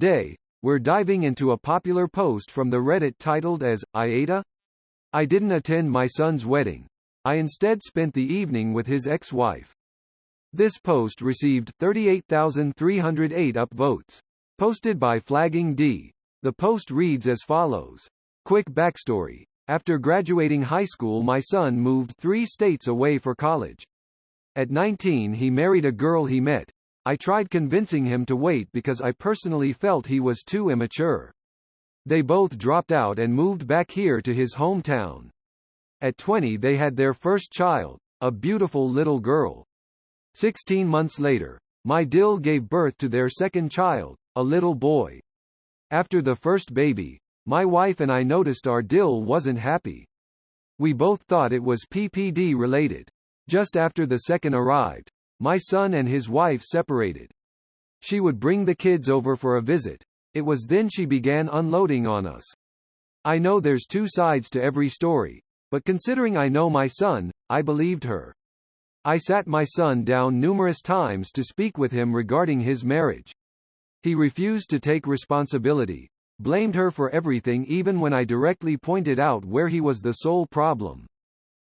Today, we're diving into a popular post from the Reddit titled as, AITA? I didn't attend my son's wedding. I instead spent the evening with his ex-wife. This post received 38,308 upvotes. Posted by Flagging D. The post reads as follows. Quick backstory. After graduating high school, my son moved 3 states away for college. At 19 he married a girl he met. I tried convincing him to wait because I personally felt he was too immature. They both dropped out and moved back here to his hometown. At 20 they had their first child, a beautiful little girl. 16 months later, my dill gave birth to their second child, a little boy. After the first baby, my wife and I noticed our dill wasn't happy. We both thought it was PPD related. Just after the second arrived, my son and his wife separated. She would bring the kids over for a visit. It was then she began unloading on us. I know there's 2 sides to every story, but considering I know my son, I believed her. I sat my son down numerous times to speak with him regarding his marriage. He refused to take responsibility, blamed her for everything even when I directly pointed out where he was the sole problem.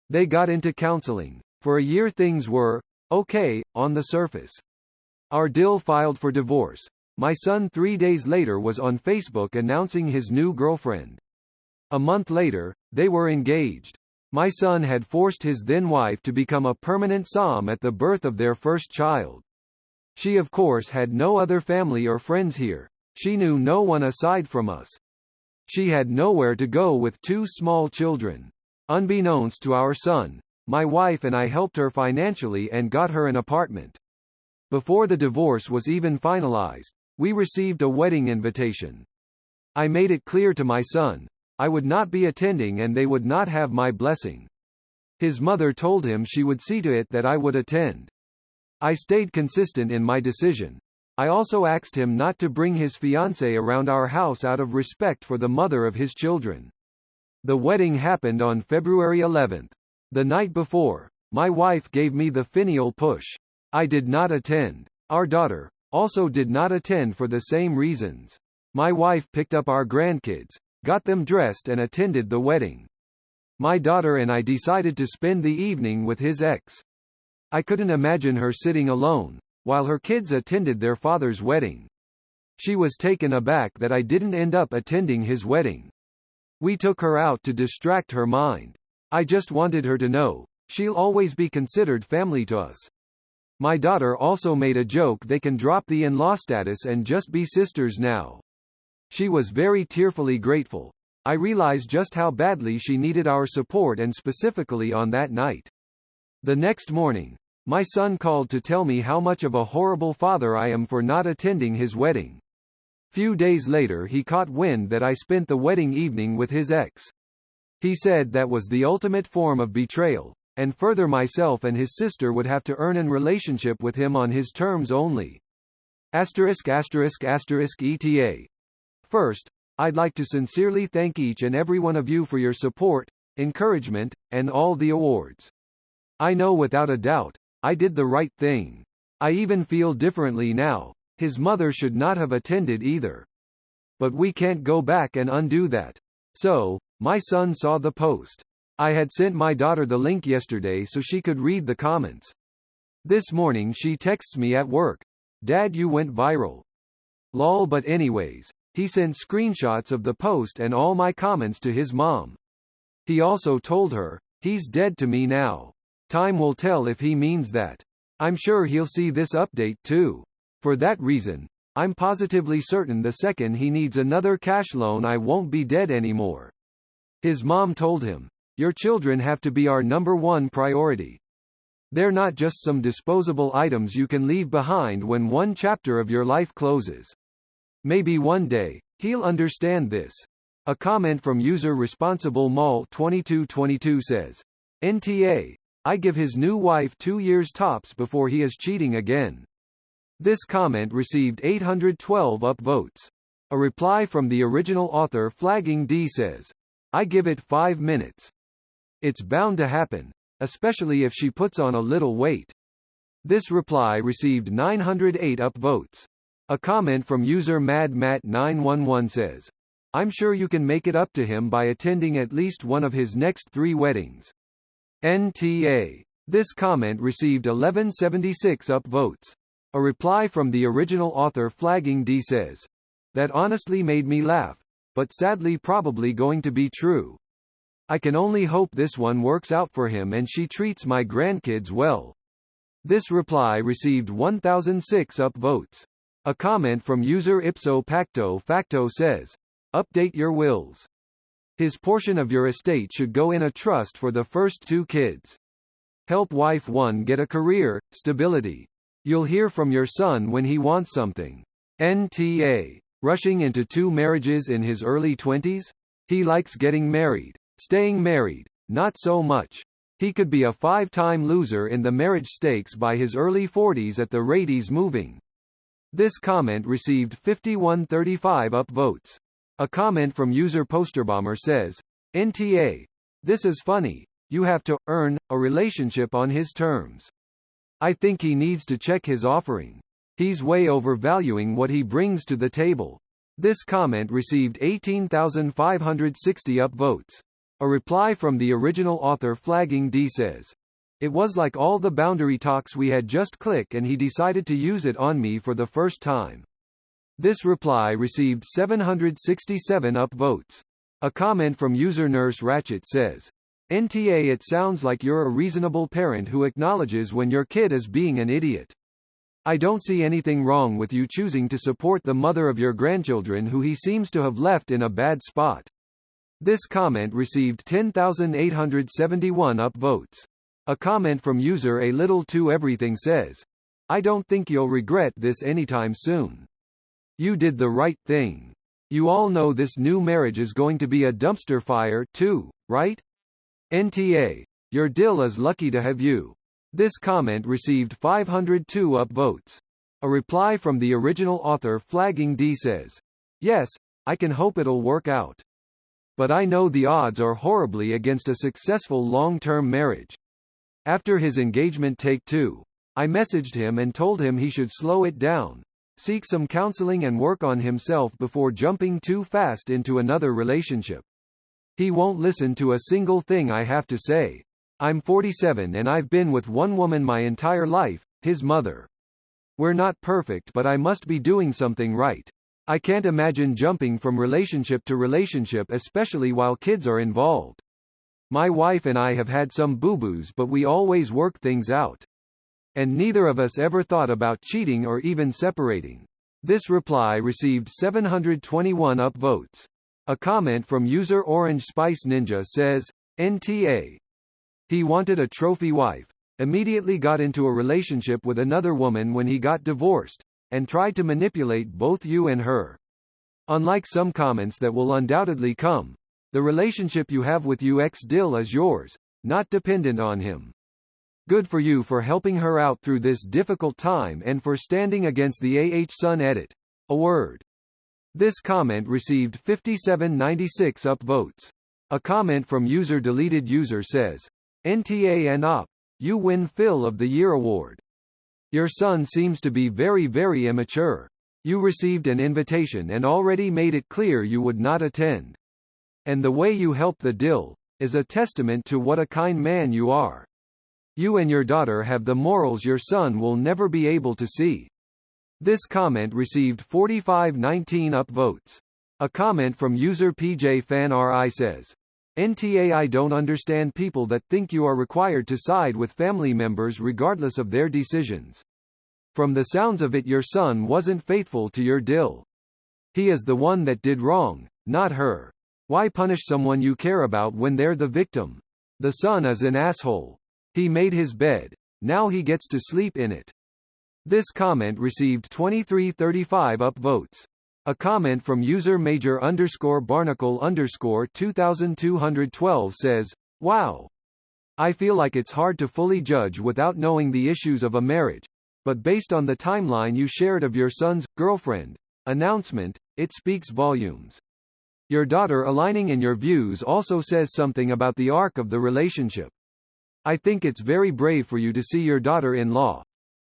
They got into counseling. For a year things were okay on the surface. Our dill filed for divorce. My son 3 days later was on Facebook announcing his new girlfriend. A month later, they were engaged. My son had forced his then wife to become a permanent som at the birth of their first child. She of course had no other family or friends here. She knew no one aside from us. She had nowhere to go with 2 small children. Unbeknownst to our son, my wife and I helped her financially and got her an apartment. Before the divorce was even finalized, we received a wedding invitation. I made it clear to my son, I would not be attending and they would not have my blessing. His mother told him she would see to it that I would attend. I stayed consistent in my decision. I also asked him not to bring his fiancée around our house out of respect for the mother of his children. The wedding happened on February 11th. The night before, my wife gave me the finial push. I did not attend. Our daughter also did not attend for the same reasons. My wife picked up our grandkids, got them dressed and attended the wedding. My daughter and I decided to spend the evening with his ex. I couldn't imagine her sitting alone, while her kids attended their father's wedding. She was taken aback that I didn't end up attending his wedding. We took her out to distract her mind. I just wanted her to know, she'll always be considered family to us. My daughter also made a joke they can drop the in-law status and just be sisters now. She was very tearfully grateful. I realized just how badly she needed our support and specifically on that night. The next morning, my son called to tell me how much of a horrible father I am for not attending his wedding. Few days later he caught wind that I spent the wedding evening with his ex. He said that was the ultimate form of betrayal, and further myself and his sister would have to earn an relationship with him on his terms only. ******ETA. First, I'd like to sincerely thank each and every one of you for your support, encouragement, and all the awards. I know without a doubt, I did the right thing. I even feel differently now. His mother should not have attended either. But we can't go back and undo that. So, my son saw the post. I had sent my daughter the link yesterday so she could read the comments. This morning she texts me at work. Dad, you went viral. Lol, but anyways, he sent screenshots of the post and all my comments to his mom. He also told her, he's dead to me now. Time will tell if he means that. I'm sure he'll see this update too. For that reason, I'm positively certain the second he needs another cash loan I won't be dead anymore. His mom told him, your children have to be our #1 priority. They're not just some disposable items you can leave behind when one chapter of your life closes. Maybe one day, he'll understand this. A comment from user Responsible Mall 2222 says, NTA, I give his new wife 2 years tops before he is cheating again. This comment received 812 upvotes. A reply from the original author Flagging D says, I give it 5 minutes. It's bound to happen, especially if she puts on a little weight. This reply received 908 upvotes. A comment from user MadMat911 says, I'm sure you can make it up to him by attending at least one of his next 3 weddings. NTA. This comment received 1176 upvotes. A reply from the original author Flagging D says, that honestly made me laugh, but sadly probably going to be true. I can only hope this one works out for him and she treats my grandkids well. This reply received 1006 upvotes. A comment from user Ipso Facto says, update your wills. His portion of your estate should go in a trust for the first 2 kids. Help wife 1 get a career, stability. You'll hear from your son when he wants something. NTA. Rushing into 2 marriages in his early 20s? He likes getting married. Staying married, not so much. He could be a 5-time loser in the marriage stakes by his early 40s at the rate he's moving. This comment received 5135 upvotes. A comment from user Posterbomber says, NTA. This is funny. You have to earn a relationship on his terms. I think he needs to check his offering. He's way overvaluing what he brings to the table. This comment received 18,560 upvotes. A reply from the original author Flagging D says, it was like all the boundary talks we had just click and he decided to use it on me for the first time. This reply received 767 upvotes. A comment from user Nurse Ratchet says, NTA. It sounds like you're a reasonable parent who acknowledges when your kid is being an idiot. I don't see anything wrong with you choosing to support the mother of your grandchildren who he seems to have left in a bad spot. This comment received 10,871 upvotes. A comment from user A Little to Everything says, I don't think you'll regret this anytime soon. You did the right thing. You all know this new marriage is going to be a dumpster fire too, right? NTA. Your dill is lucky to have you. This comment received 502 upvotes. A reply from the original author Flagging D says, yes, I can hope it'll work out. But I know the odds are horribly against a successful long-term marriage. After his engagement take 2, I messaged him and told him he should slow it down, seek some counseling and work on himself before jumping too fast into another relationship. He won't listen to a single thing I have to say. I'm 47 and I've been with one woman my entire life, his mother. We're not perfect but I must be doing something right. I can't imagine jumping from relationship to relationship especially while kids are involved. My wife and I have had some boo-boos but we always work things out. And neither of us ever thought about cheating or even separating. This reply received 721 upvotes. A comment from user Orange Spice Ninja says, NTA. He wanted a trophy wife, immediately got into a relationship with another woman when he got divorced, and tried to manipulate both you and her. Unlike some comments that will undoubtedly come, the relationship you have with UX Dill is yours, not dependent on him. Good for you for helping her out through this difficult time and for standing against the Son edit. A word. This comment received 5796 upvotes. A comment from user Deleted User says, NTA and OP, you win Phil of the Year award. Your son seems to be very very immature. You received an invitation and already made it clear you would not attend. And the way you help the Dill is a testament to what a kind man you are. You and your daughter have the morals your son will never be able to see. This comment received 4519 upvotes. A comment from user PJ Fan RI says, NTA. I don't understand people that think you are required to side with family members regardless of their decisions. From the sounds of it your son wasn't faithful to your Dill. He is the one that did wrong, not her. Why punish someone you care about when they're the victim? The son is an asshole. He made his bed. Now he gets to sleep in it. This comment received 2335 upvotes. A comment from user Major_Barnacle_2212 says, wow. I feel like it's hard to fully judge without knowing the issues of a marriage, but based on the timeline you shared of your son's girlfriend announcement, it speaks volumes. Your daughter aligning in your views also says something about the arc of the relationship. I think it's very brave for you to see your daughter-in-law.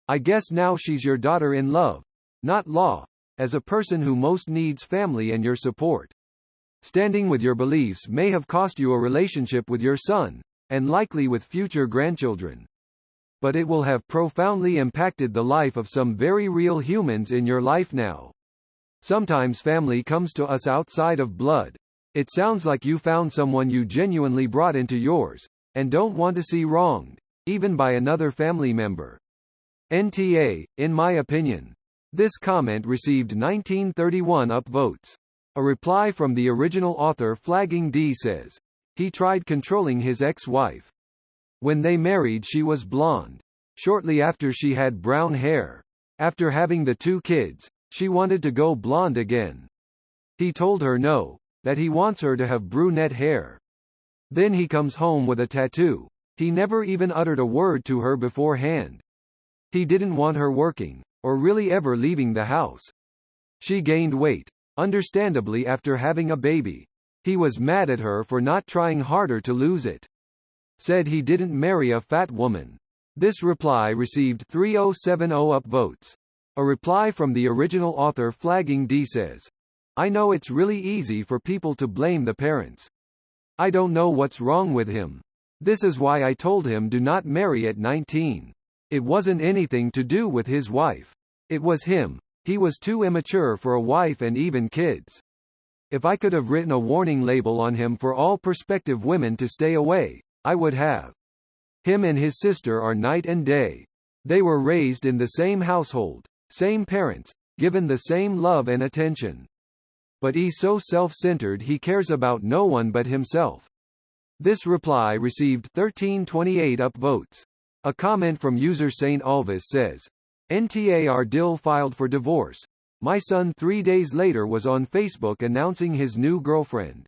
I guess now she's your daughter-in-love, not law, as a person who most needs family and your support. Standing with your beliefs may have cost you a relationship with your son, and likely with future grandchildren. But it will have profoundly impacted the life of some very real humans in your life now. Sometimes family comes to us outside of blood. It sounds like you found someone you genuinely brought into yours, and don't want to see wronged, even by another family member. NTA, in my opinion. This comment received 1931 upvotes. A reply from the original author Flagging D says, he tried controlling his ex-wife. When they married she was blonde. Shortly after she had brown hair. After having the 2 kids, she wanted to go blonde again. He told her no, that he wants her to have brunette hair. Then he comes home with a tattoo. He never even uttered a word to her beforehand. He didn't want her working, or really ever leaving the house. She gained weight, understandably after having a baby. He was mad at her for not trying harder to lose it. Said he didn't marry a fat woman. This reply received 3070 upvotes. A reply from the original author Flagging D says, I know it's really easy for people to blame the parents. I don't know what's wrong with him. This is why I told him do not marry at 19. It wasn't anything to do with his wife. It was him. He was too immature for a wife and even kids. If I could have written a warning label on him for all prospective women to stay away, I would have. Him and his sister are night and day. They were raised in the same household, same parents, given the same love and attention. But he's so self-centered he cares about no one but himself. This reply received 1328 upvotes. A comment from user Saint Alvis says, NTA Dill filed for divorce. My son 3 days later was on Facebook announcing his new girlfriend.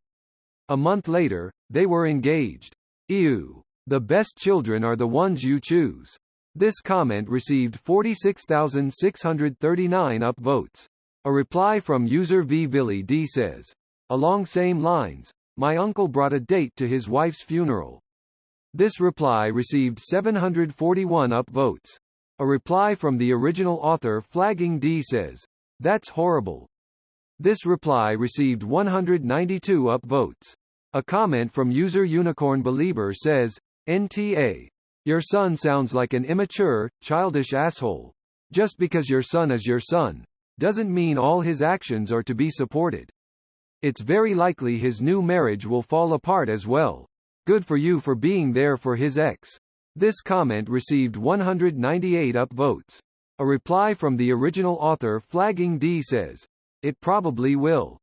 A month later, they were engaged. Ew. The best children are the ones you choose. This comment received 46,639 upvotes. A reply from user VVilly D says, along same lines, my uncle brought a date to his wife's funeral. This reply received 741 upvotes. A reply from the original author Flagging D says, that's horrible. This reply received 192 upvotes. A comment from user Unicorn Belieber says, NTA. Your son sounds like an immature, childish asshole. Just because your son is your son, doesn't mean all his actions are to be supported. It's very likely his new marriage will fall apart as well. Good for you for being there for his ex. This comment received 198 upvotes. A reply from the original author Flagging D says, it probably will.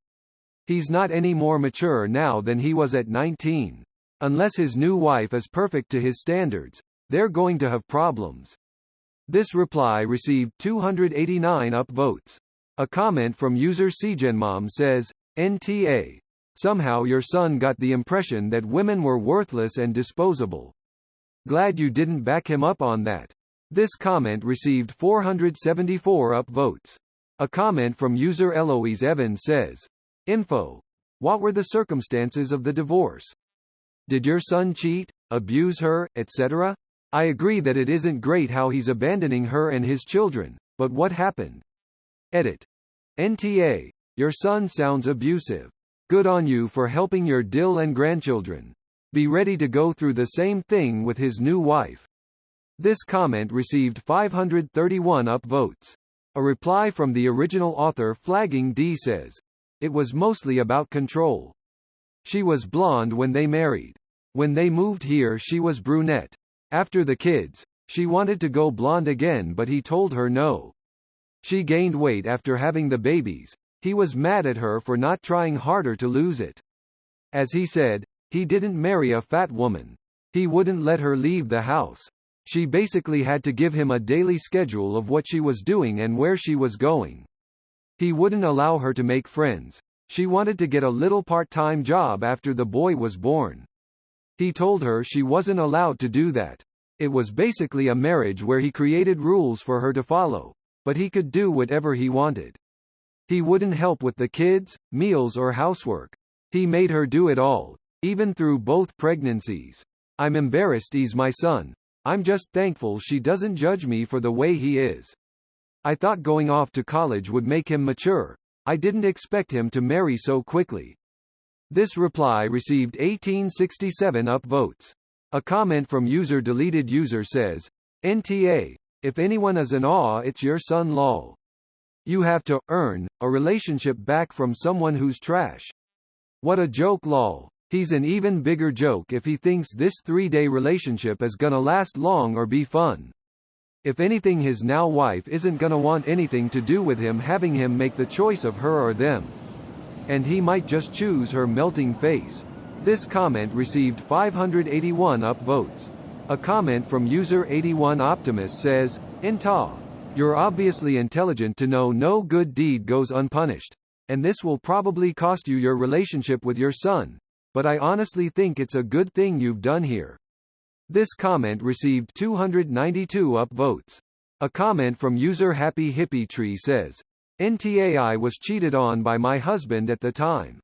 He's not any more mature now than he was at 19. Unless his new wife is perfect to his standards, they're going to have problems. This reply received 289 upvotes. A comment from user CGenMom says, NTA. Somehow your son got the impression that women were worthless and disposable. Glad you didn't back him up on that. This comment received 474 upvotes. A comment from user Eloise Evans says, Info. What were the circumstances of the divorce? Did your son cheat, abuse her, etc.? I agree that it isn't great how he's abandoning her and his children, but what happened? Edit. NTA. Your son sounds abusive. Good on you for helping your Dill and grandchildren. Be ready to go through the same thing with his new wife. This comment received 531 upvotes. A reply from the original author Flagging D says, it was mostly about control. She was blonde when they married. When they moved here she was brunette. After the kids, she wanted to go blonde again but he told her no. She gained weight after having the babies. He was mad at her for not trying harder to lose it. As he said, he didn't marry a fat woman. He wouldn't let her leave the house. She basically had to give him a daily schedule of what she was doing and where she was going. He wouldn't allow her to make friends. She wanted to get a little part-time job after the boy was born. He told her she wasn't allowed to do that. It was basically a marriage where he created rules for her to follow, but he could do whatever he wanted. He wouldn't help with the kids, meals or housework. He made her do it all, even through both pregnancies. I'm embarrassed he's my son. I'm just thankful she doesn't judge me for the way he is. I thought going off to college would make him mature. I didn't expect him to marry so quickly. This reply received 1867 upvotes. A comment from user deleted user says, NTA, if anyone is in awe it's your son lol. You have to earn a relationship back from someone who's trash. What a joke lol. He's an even bigger joke if he thinks this 3-day relationship is gonna last long or be fun. If anything his now wife isn't gonna want anything to do with him having him make the choice of her or them. And he might just choose her melting face. This comment received 581 upvotes. A comment from user 81 Optimist says, Inta, you're obviously intelligent to know no good deed goes unpunished. And this will probably cost you your relationship with your son. But I honestly think it's a good thing you've done here. This comment received 292 upvotes. A comment from user Happy Hippie Tree says, NTA I was cheated on by my husband at the time.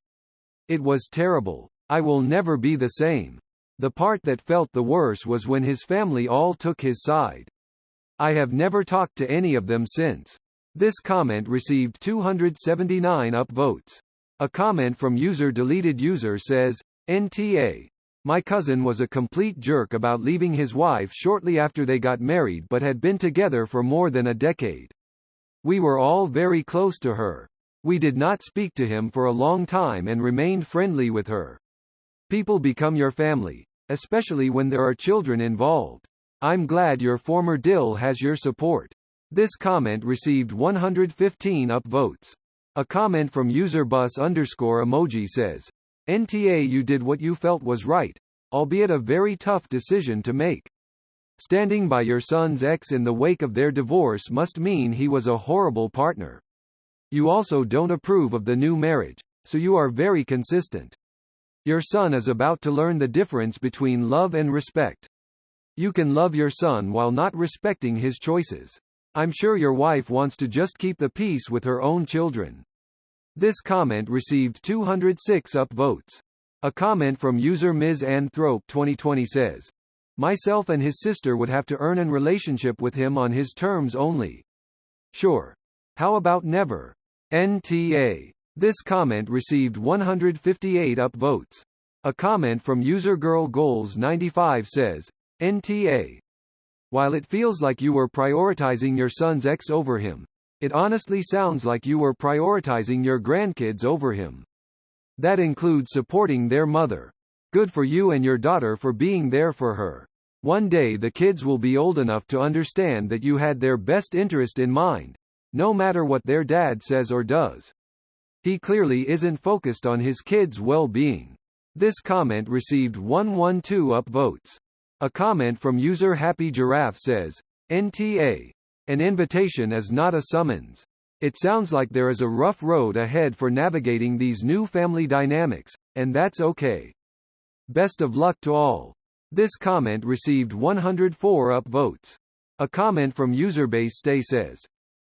It was terrible. I will never be the same. The part that felt the worse was when his family all took his side. I have never talked to any of them since. This comment received 279 upvotes. A comment from user deleted user says, NTA. My cousin was a complete jerk about leaving his wife shortly after they got married but had been together for more than a decade. We were all very close to her. We did not speak to him for a long time and remained friendly with her. People become your family, especially when there are children involved. I'm glad your former Dill has your support. This comment received 115 upvotes. A comment from user bus_emoji says, NTA you did what you felt was right, albeit a very tough decision to make. Standing by your son's ex in the wake of their divorce must mean he was a horrible partner. You also don't approve of the new marriage, so you are very consistent. Your son is about to learn the difference between love and respect. You can love your son while not respecting his choices. I'm sure your wife wants to just keep the peace with her own children. This comment received 206 upvotes. A comment from user Ms. Anthrope 2020 says, myself and his sister would have to earn a relationship with him on his terms only. Sure. How about never? NTA. This comment received 158 upvotes. A comment from user Girl Goals 95 says, NTA. While it feels like you were prioritizing your son's ex over him, it honestly sounds like you were prioritizing your grandkids over him. That includes supporting their mother. Good for you and your daughter for being there for her. One day the kids will be old enough to understand that you had their best interest in mind, no matter what their dad says or does. He clearly isn't focused on his kids' well-being. This comment received 112 upvotes. A comment from user Happy Giraffe says, NTA. An invitation is not a summons. It sounds like there is a rough road ahead for navigating these new family dynamics, and that's okay. Best of luck to all. This comment received 104 upvotes. A comment from userbase Stay says,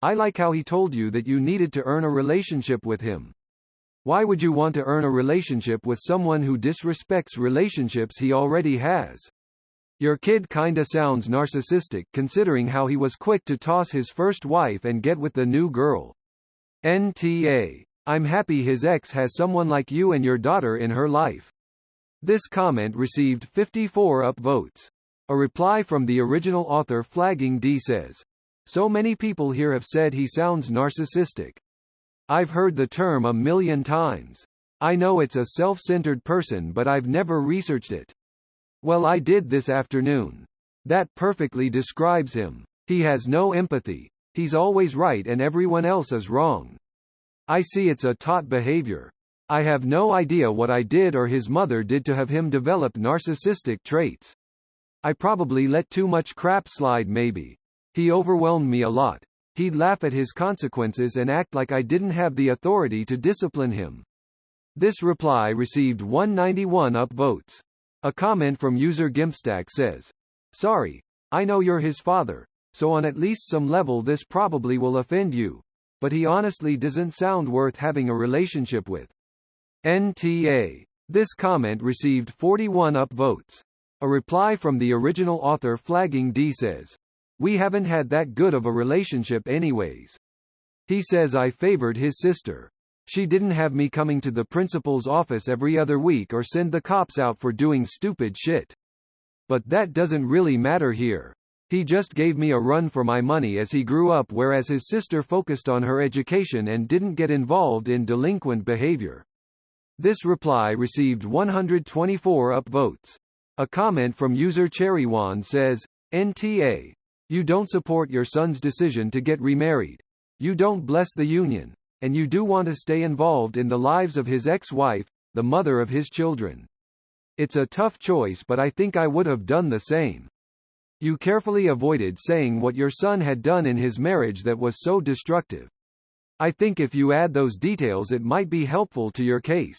I like how he told you that you needed to earn a relationship with him. Why would you want to earn a relationship with someone who disrespects relationships he already has? Your kid kinda sounds narcissistic considering how he was quick to toss his first wife and get with the new girl. NTA. I'm happy his ex has someone like you and your daughter in her life. This comment received 54 upvotes. A reply from the original author Flagging D says, so many people here have said he sounds narcissistic. I've heard the term a million times. I know it's a self-centered person but I've never researched it. Well, I did this afternoon. That perfectly describes him. He has no empathy. He's always right and everyone else is wrong. I see it's a taught behavior. I have no idea what I did or his mother did to have him develop narcissistic traits. I probably let too much crap slide maybe. He overwhelmed me a lot. He'd laugh at his consequences and act like I didn't have the authority to discipline him. This reply received 191 upvotes. A comment from user Gimpstack says, sorry, I know you're his father, so on at least some level this probably will offend you. But he honestly doesn't sound worth having a relationship with. NTA. This comment received 41 upvotes. A reply from the original author Flagging D says, We haven't had that good of a relationship anyways. He says I favored his sister. She didn't have me coming to the principal's office every other week or send the cops out for doing stupid shit. But that doesn't really matter here. He just gave me a run for my money as he grew up, whereas his sister focused on her education and didn't get involved in delinquent behavior. This reply received 124 upvotes. A comment from user Cherrywan says, NTA. You don't support your son's decision to get remarried. You don't bless the union. And you do want to stay involved in the lives of his ex-wife, the mother of his children. It's a tough choice, but I think I would have done the same. You carefully avoided saying what your son had done in his marriage that was so destructive. I think if you add those details it might be helpful to your case.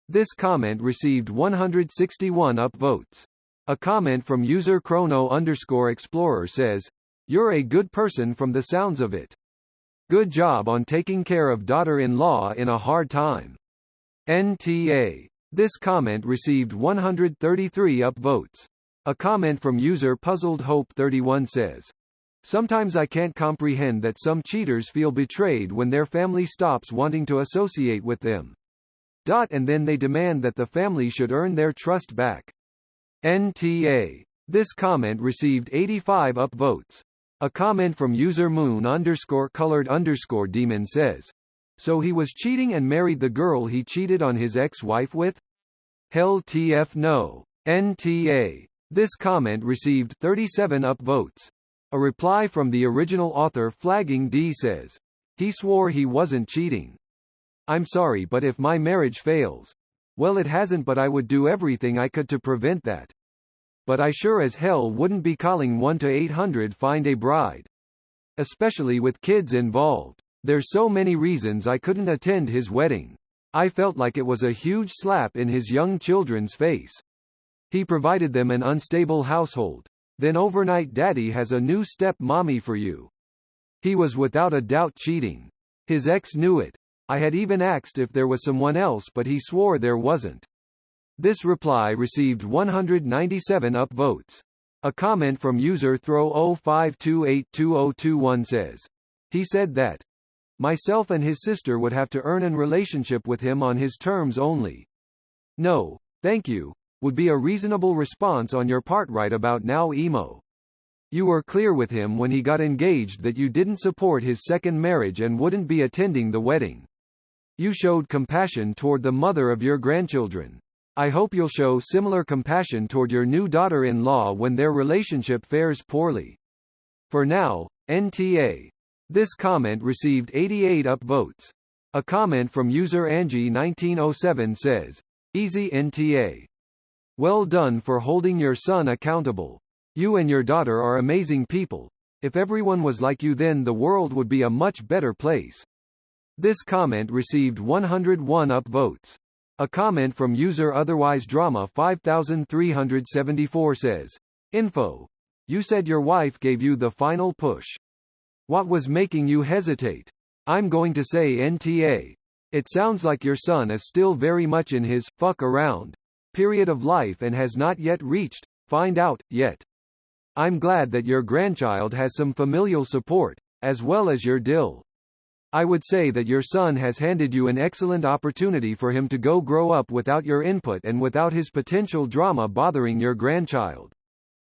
This comment received 161 upvotes. A comment from user Chrono_Explorer says, You're a good person from the sounds of it. Good job on taking care of daughter-in-law in a hard time. NTA. This comment received 133 upvotes. A comment from user Puzzled Hope 31 says, Sometimes I can't comprehend that some cheaters feel betrayed when their family stops wanting to associate with them. And then they demand that the family should earn their trust back. NTA. This comment received 85 upvotes. A comment from user Moon_colored_demon says, So he was cheating and married the girl he cheated on his ex-wife with? Hell TF no. NTA. This comment received 37 upvotes. A reply from the original author Flagging D says, He swore he wasn't cheating. I'm sorry, but if my marriage fails, well, it hasn't, but I would do everything I could to prevent that. But I sure as hell wouldn't be calling 1-800 find a bride. Especially with kids involved. There's so many reasons I couldn't attend his wedding. I felt like it was a huge slap in his young children's face. He provided them an unstable household. Then overnight daddy has a new step-mommy for you. He was without a doubt cheating. His ex knew it. I had even asked if there was someone else, but he swore there wasn't. This reply received 197 upvotes. A comment from user Throw05282021 says, He said that myself and his sister would have to earn a relationship with him on his terms only. No, thank you, would be a reasonable response on your part right about now, emo. You were clear with him when he got engaged that you didn't support his second marriage and wouldn't be attending the wedding. You showed compassion toward the mother of your grandchildren. I hope you'll show similar compassion toward your new daughter-in-law when their relationship fares poorly. For now, NTA. This comment received 88 upvotes. A comment from user Angie1907 says, Easy NTA. Well done for holding your son accountable. You and your daughter are amazing people. If everyone was like you, then the world would be a much better place. This comment received 101 upvotes. A comment from user Otherwise Drama 5374 says, Info. You said your wife gave you the final push. What was making you hesitate? I'm going to say NTA. It sounds like your son is still very much in his fuck around period of life and has not yet reached find out yet. I'm glad that your grandchild has some familial support, as well as your dill. I would say that your son has handed you an excellent opportunity for him to go grow up without your input and without his potential drama bothering your grandchild.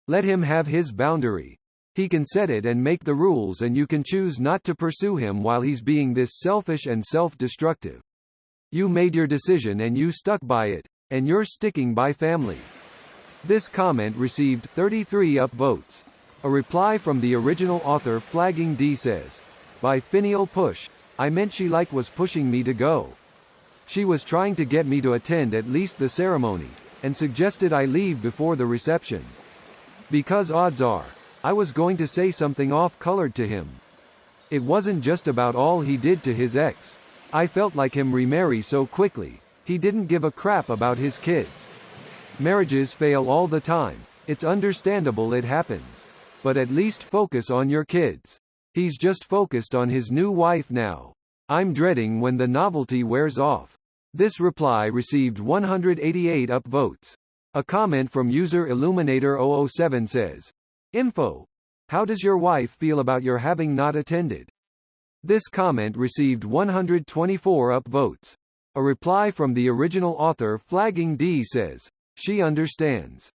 Let him have his boundary. He can set it and make the rules, and you can choose not to pursue him while he's being this selfish and self-destructive. You made your decision and you stuck by it, and you're sticking by family. This comment received 33 upvotes. A reply from the original author Flagging D says, By finial push, I meant she was pushing me to go. She was trying to get me to attend at least the ceremony, and suggested I leave before the reception. Because odds are, I was going to say something off-colored to him. It wasn't just about all he did to his ex. I felt like him remarry so quickly, he didn't give a crap about his kids. Marriages fail all the time, it's understandable it happens. But at least focus on your kids. He's just focused on his new wife now. I'm dreading when the novelty wears off. This reply received 188 upvotes. A comment from user Illuminator007 says, Info. How does your wife feel about your having not attended? This comment received 124 upvotes. A reply from the original author flagging D says, "She understands.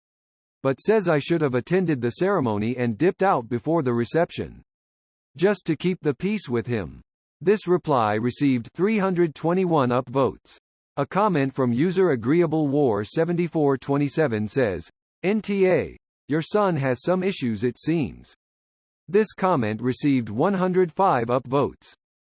But says I should have attended the ceremony and dipped out before the reception. Just to keep the peace with him." This reply received 321 upvotes. A comment from user Agreeable War 7427 says, "NTA. Your son has some issues it seems." This comment received 105 upvotes.